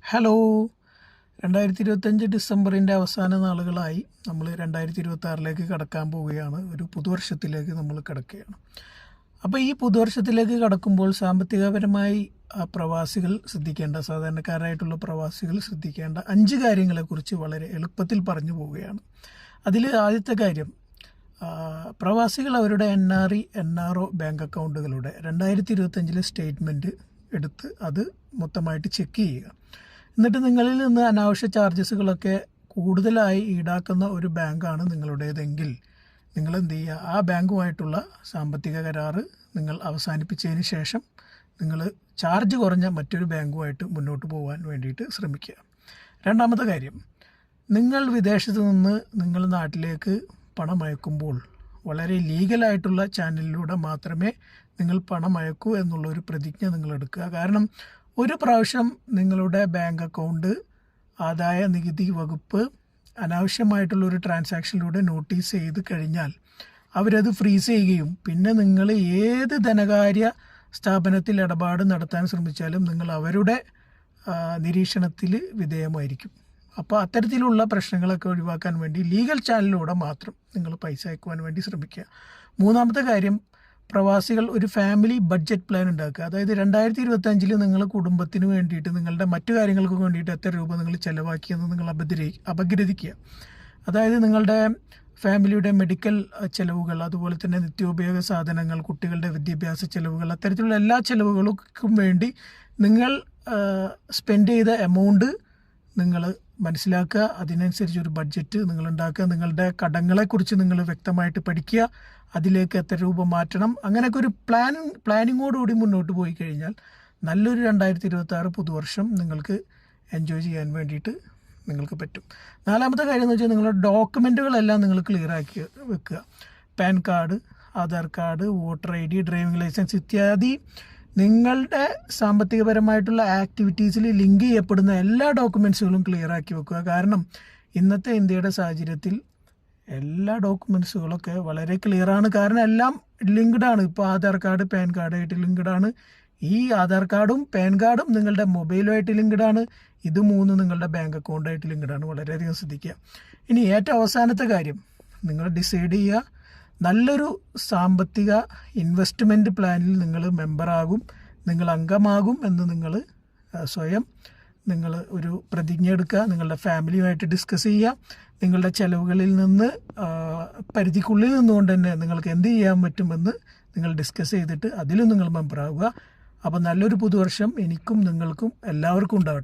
Hello. 2025 ഡിസംബറിൻ്റെ അവസാന നാളുകളായി നമ്മൾ 2026 കടക്കാൻ പോവുകയാണ്. ഒരു പുതുവർഷത്തിലേക്ക് നമ്മൾ കിടക്കുകയാണ്. അപ്പോൾ ഈ പുതുവർഷത്തിലേക്ക് കടക്കുമ്പോൾ സാമ്പത്തികപരമായി പ്രവാസികൾ ശ്രദ്ധിക്കേണ്ട, സാധാരണക്കാരായിട്ടുള്ള പ്രവാസികൾ ശ്രദ്ധിക്കേണ്ട 5 കാര്യങ്ങളെക്കുറിച്ച് വളരെ എളുപ്പത്തിൽ പറഞ്ഞു പോവുകയാണ്. അതിൽ ആദ്യത്തെ കാര്യം, പ്രവാസികൾ അവരുടെ NRO ബാങ്ക് അക്കൗണ്ടുകളുടെ 2025 സ്റ്റേറ്റ്മെൻറ്റ് എടുത്ത് അത് മൊത്തമായിട്ട് ചെക്ക് ചെയ്യുക. എന്നിട്ട് നിങ്ങളിൽ നിന്ന് അനാവശ്യ ചാർജസുകളൊക്കെ കൂടുതലായി ഈടാക്കുന്ന ഒരു ബാങ്കാണ് നിങ്ങളുടേതെങ്കിൽ നിങ്ങൾ എന്ത് ചെയ്യുക, ആ ബാങ്കുമായിട്ടുള്ള സാമ്പത്തിക കരാറ് നിങ്ങൾ അവസാനിപ്പിച്ചതിന് ശേഷം നിങ്ങൾ ചാർജ് കുറഞ്ഞ മറ്റൊരു ബാങ്കുമായിട്ട് മുന്നോട്ട് പോകാൻ വേണ്ടിയിട്ട് ശ്രമിക്കുക. രണ്ടാമത്തെ കാര്യം, നിങ്ങൾ വിദേശത്ത് നിന്ന് നിങ്ങൾ നാട്ടിലേക്ക് പണം അയക്കുമ്പോൾ വളരെ ലീഗലായിട്ടുള്ള ചാനലിലൂടെ മാത്രമേ നിങ്ങൾ പണം അയക്കൂ എന്നുള്ളൊരു പ്രതിജ്ഞ നിങ്ങൾ എടുക്കുക. കാരണം ഒരു പ്രാവശ്യം നിങ്ങളുടെ ബാങ്ക് അക്കൗണ്ട് ആദായ നികുതി വകുപ്പ് അനാവശ്യമായിട്ടുള്ളൊരു ട്രാൻസാക്ഷനിലൂടെ നോട്ടീസ് ചെയ്ത് കഴിഞ്ഞാൽ അവരത് ഫ്രീസ് ചെയ്യുകയും പിന്നെ നിങ്ങൾ ഏത് ധനകാര്യ സ്ഥാപനത്തിൽ ഇടപാട് നടത്താൻ ശ്രമിച്ചാലും നിങ്ങൾ അവരുടെ നിരീക്ഷണത്തിൽ വിധേയമായിരിക്കും. അപ്പോൾ അത്തരത്തിലുള്ള പ്രശ്നങ്ങളൊക്കെ ഒഴിവാക്കാൻ വേണ്ടി ലീഗൽ ചാനലിലൂടെ മാത്രം നിങ്ങൾ പൈസ അയക്കുവാൻ വേണ്ടി ശ്രമിക്കുക. മൂന്നാമത്തെ കാര്യം, പ്രവാസികൾ ഒരു ഫാമിലി ബഡ്ജറ്റ് പ്ലാൻ ഉണ്ടാക്കുക. അതായത് 2025 നിങ്ങൾ കുടുംബത്തിന് വേണ്ടിയിട്ട് നിങ്ങളുടെ മറ്റു കാര്യങ്ങൾക്ക് വേണ്ടിയിട്ട് എത്ര രൂപ നിങ്ങൾ ചിലവാക്കിയെന്ന് നിങ്ങൾ അപഗ്രഥിക്കുക. അതായത് നിങ്ങളുടെ ഫാമിലിയുടെ മെഡിക്കൽ ചിലവുകൾ, അതുപോലെ തന്നെ നിത്യോപയോഗ സാധനങ്ങൾ, കുട്ടികളുടെ വിദ്യാഭ്യാസ ചിലവുകൾ, അത്തരത്തിലുള്ള എല്ലാ ചിലവുകൾക്കും വേണ്ടി നിങ്ങൾ സ്പെൻഡ് ചെയ്ത എമൗണ്ട് നിങ്ങൾ മനസ്സിലാക്കുക. അതിനനുസരിച്ച് ഒരു ബഡ്ജറ്റ് നിങ്ങൾ ഉണ്ടാക്കുക. നിങ്ങളുടെ കടങ്ങളെക്കുറിച്ച് നിങ്ങൾ വ്യക്തമായിട്ട് പഠിക്കുക. അതിലേക്ക് എത്ര രൂപ മാറ്റണം, അങ്ങനെയൊക്കെ ഒരു പ്ലാനിങ്ങോടുകൂടി മുന്നോട്ട് പോയി കഴിഞ്ഞാൽ നല്ലൊരു 2026 പുതുവർഷം നിങ്ങൾക്ക് എൻജോയ് ചെയ്യാൻ വേണ്ടിയിട്ട് നിങ്ങൾക്ക് പറ്റും. നാലാമത്തെ കാര്യം എന്ന് വെച്ചാൽ നിങ്ങളുടെ ഡോക്യുമെൻറ്റുകളെല്ലാം നിങ്ങൾ ക്ലിയർ ആക്കി വെക്കുക. Pan card, Aadhaar card, voter ID, driving licence ഇത്യാദി നിങ്ങളുടെ സാമ്പത്തികപരമായിട്ടുള്ള ആക്ടിവിറ്റീസിൽ ലിങ്ക് ചെയ്യപ്പെടുന്ന എല്ലാ ഡോക്യുമെൻറ്റ്സുകളും ക്ലിയർ ആക്കി വെക്കുക. കാരണം ഇന്നത്തെ ഇന്ത്യയുടെ സാഹചര്യത്തിൽ എല്ലാ ഡോക്യുമെൻറ്റ്സുകളൊക്കെ വളരെ ക്ലിയറാണ്. കാരണം എല്ലാം ലിങ്ക്ഡ് ആണ്. ഇപ്പോൾ ആധാർ കാർഡ് പാൻ കാർഡായിട്ട് ലിങ്ക്ഡ് ആണ്. ഈ ആധാർ കാർഡും പാൻ കാർഡും നിങ്ങളുടെ മൊബൈലുമായിട്ട് ലിങ്ക്ഡ് ആണ്. ഇത് മൂന്നും നിങ്ങളുടെ ബാങ്ക് അക്കൗണ്ടായിട്ട് ലിങ്ക്ഡ് ആണ്. വളരെയധികം ശ്രദ്ധിക്കുക. ഇനി ഏറ്റവും അവസാനത്തെ കാര്യം, നിങ്ങൾ ഡിസൈഡ് ചെയ്യുക, നല്ലൊരു സാമ്പത്തിക ഇൻവെസ്റ്റ്മെൻറ്റ് പ്ലാനിൽ നിങ്ങൾ മെമ്പറാകും, നിങ്ങൾ അംഗമാകും എന്ന് നിങ്ങൾ സ്വയം നിങ്ങൾ ഒരു പ്രതിജ്ഞ എടുക്കുക. നിങ്ങളുടെ ഫാമിലിയുമായിട്ട് ഡിസ്കസ് ചെയ്യുക. നിങ്ങളുടെ ചിലവുകളിൽ നിന്ന് പരിധിക്കുള്ളിൽ നിന്നുകൊണ്ട് തന്നെ നിങ്ങൾക്ക് എന്ത് ചെയ്യാൻ പറ്റുമെന്ന് നിങ്ങൾ ഡിസ്കസ് ചെയ്തിട്ട് അതിലും നിങ്ങൾ മെമ്പറാവുക. അപ്പോൾ നല്ലൊരു പുതുവർഷം എനിക്കും നിങ്ങൾക്കും എല്ലാവർക്കും ഉണ്ടാവട്ടെ.